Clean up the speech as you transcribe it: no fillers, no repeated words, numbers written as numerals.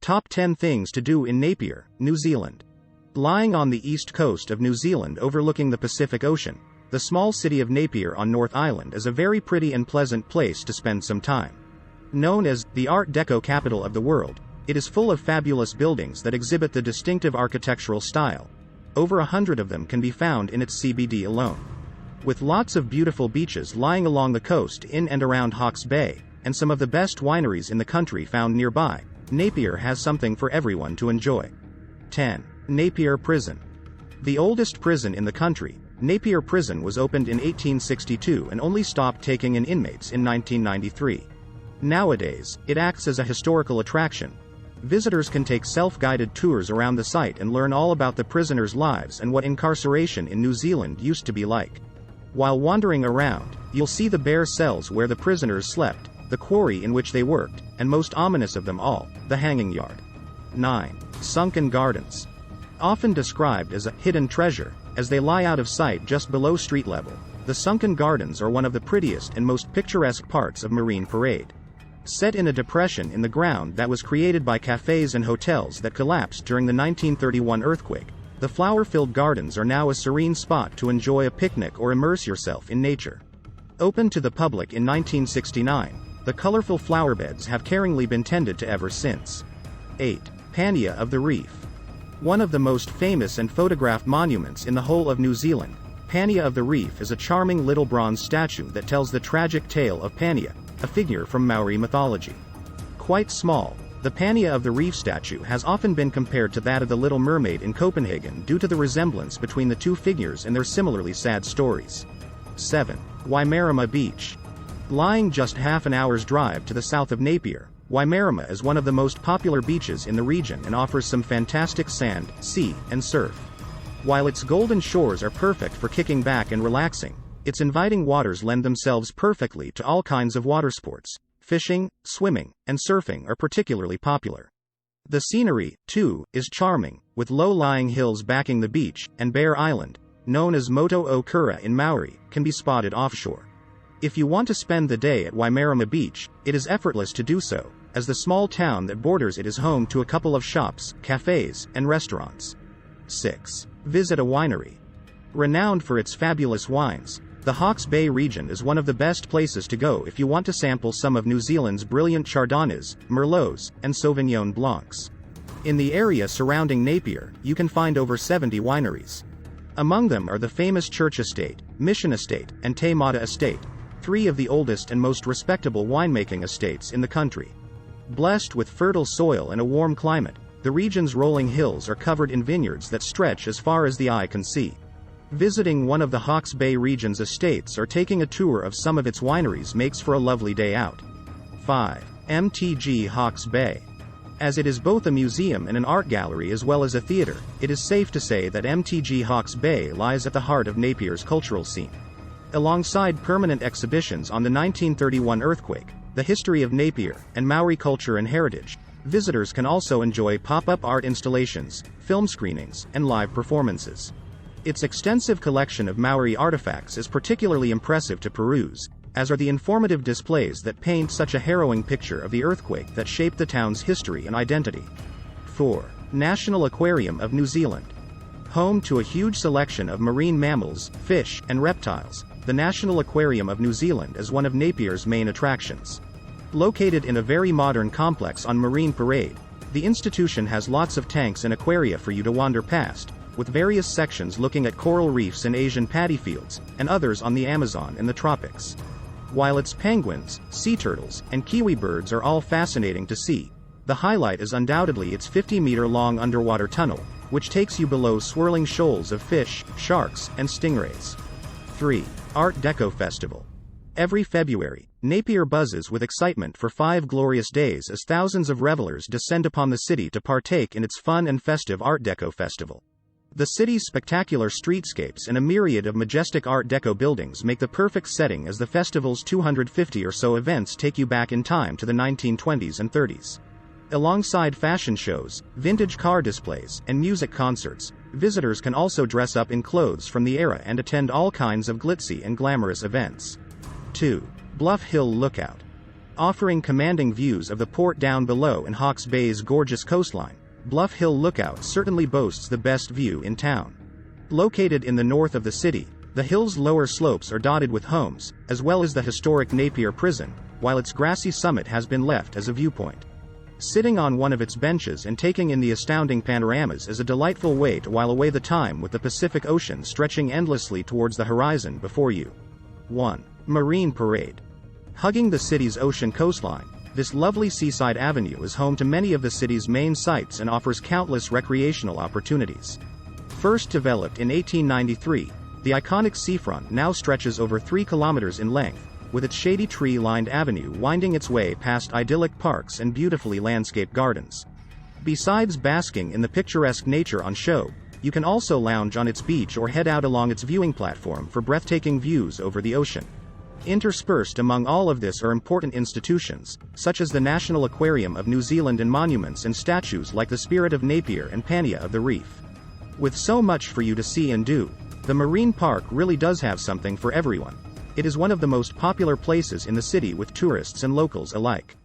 Top 10 Things to Do in Napier, New Zealand. Lying on the east coast of New Zealand overlooking the Pacific Ocean, the small city of Napier on North Island is a very pretty and pleasant place to spend some time. Known as the Art Deco capital of the world, it is full of fabulous buildings that exhibit the distinctive architectural style. Over 100 of them can be found in its CBD alone. With lots of beautiful beaches lying along the coast in and around Hawke's Bay, and some of the best wineries in the country found nearby, Napier has something for everyone to enjoy. 10. Napier Prison. The oldest prison in the country, Napier Prison was opened in 1862 and only stopped taking in inmates in 1993. Nowadays, it acts as a historical attraction. Visitors can take self-guided tours around the site and learn all about the prisoners' lives and what incarceration in New Zealand used to be like. While wandering around, you'll see the bare cells where the prisoners slept, the quarry in which they worked, and most ominous of them all, the hanging yard. 9. Sunken Gardens. Often described as a hidden treasure, as they lie out of sight just below street level, the Sunken Gardens are one of the prettiest and most picturesque parts of Marine Parade. Set in a depression in the ground that was created by cafes and hotels that collapsed during the 1931 earthquake, the flower-filled gardens are now a serene spot to enjoy a picnic or immerse yourself in nature. Opened to the public in 1969, the colorful flower beds have caringly been tended to ever since. 8. Pania of the Reef. One of the most famous and photographed monuments in the whole of New Zealand, Pania of the Reef is a charming little bronze statue that tells the tragic tale of Pania, a figure from Maori mythology. Quite small, the Pania of the Reef statue has often been compared to that of the Little Mermaid in Copenhagen due to the resemblance between the two figures and their similarly sad stories. 7. Waimarama Beach. Lying just half an hour's drive to the south of Napier, Waimarama is one of the most popular beaches in the region and offers some fantastic sand, sea, and surf. While its golden shores are perfect for kicking back and relaxing, its inviting waters lend themselves perfectly to all kinds of water sports. Fishing, swimming, and surfing are particularly popular. The scenery, too, is charming, with low-lying hills backing the beach, and Bear Island, known as Moto o Kura in Maori, can be spotted offshore. If you want to spend the day at Waimarama Beach, it is effortless to do so, as the small town that borders it is home to a couple of shops, cafes, and restaurants. 6. Visit a winery. Renowned for its fabulous wines, the Hawke's Bay region is one of the best places to go if you want to sample some of New Zealand's brilliant Chardonnays, Merlots, and Sauvignon Blancs. In the area surrounding Napier, you can find over 70 wineries. Among them are the famous Church Estate, Mission Estate, and Te Mata Estate, three of the oldest and most respectable winemaking estates in the country. Blessed with fertile soil and a warm climate, the region's rolling hills are covered in vineyards that stretch as far as the eye can see. Visiting one of the Hawke's Bay region's estates or taking a tour of some of its wineries makes for a lovely day out. 5. MTG Hawke's Bay. As it is both a museum and an art gallery as well as a theater, it is safe to say that MTG Hawke's Bay lies at the heart of Napier's cultural scene. Alongside permanent exhibitions on the 1931 earthquake, the history of Napier, and Maori culture and heritage, visitors can also enjoy pop-up art installations, film screenings, and live performances. Its extensive collection of Maori artifacts is particularly impressive to peruse, as are the informative displays that paint such a harrowing picture of the earthquake that shaped the town's history and identity. 4. National Aquarium of New Zealand. Home to a huge selection of marine mammals, fish, and reptiles, the National Aquarium of New Zealand is one of Napier's main attractions. Located in a very modern complex on Marine Parade, the institution has lots of tanks and aquaria for you to wander past, with various sections looking at coral reefs and Asian paddy fields, and others on the Amazon and the tropics. While its penguins, sea turtles, and kiwi birds are all fascinating to see, the highlight is undoubtedly its 50-meter-long underwater tunnel, which takes you below swirling shoals of fish, sharks, and stingrays. 3. Art Deco Festival. Every February, Napier buzzes with excitement for 5 glorious days as thousands of revelers descend upon the city to partake in its fun and festive Art Deco Festival. The city's spectacular streetscapes and a myriad of majestic Art Deco buildings make the perfect setting as the festival's 250 or so events take you back in time to the 1920s and 30s. Alongside fashion shows, vintage car displays, and music concerts, visitors can also dress up in clothes from the era and attend all kinds of glitzy and glamorous events. 2. Bluff Hill Lookout. offering commanding views of the port down below and Hawke's Bay's gorgeous coastline. Bluff Hill Lookout certainly boasts the best view in town. Located in the north of the city, the hill's lower slopes are dotted with homes, as well as the historic Napier Prison, while its grassy summit has been left as a viewpoint. Sitting on one of its benches and taking in the astounding panoramas is a delightful way to while away the time with the Pacific Ocean stretching endlessly towards the horizon before you. 1. Marine Parade. Hugging the city's ocean coastline, this lovely seaside avenue is home to many of the city's main sights and offers countless recreational opportunities. First developed in 1893, the iconic seafront now stretches over 3 kilometers in length, with its shady tree-lined avenue winding its way past idyllic parks and beautifully landscaped gardens. Besides basking in the picturesque nature on show, you can also lounge on its beach or head out along its viewing platform for breathtaking views over the ocean. Interspersed among all of this are important institutions, such as the National Aquarium of New Zealand and monuments and statues like the Spirit of Napier and Pania of the Reef. With so much for you to see and do, the Marine Park really does have something for everyone. It is one of the most popular places in the city with tourists and locals alike.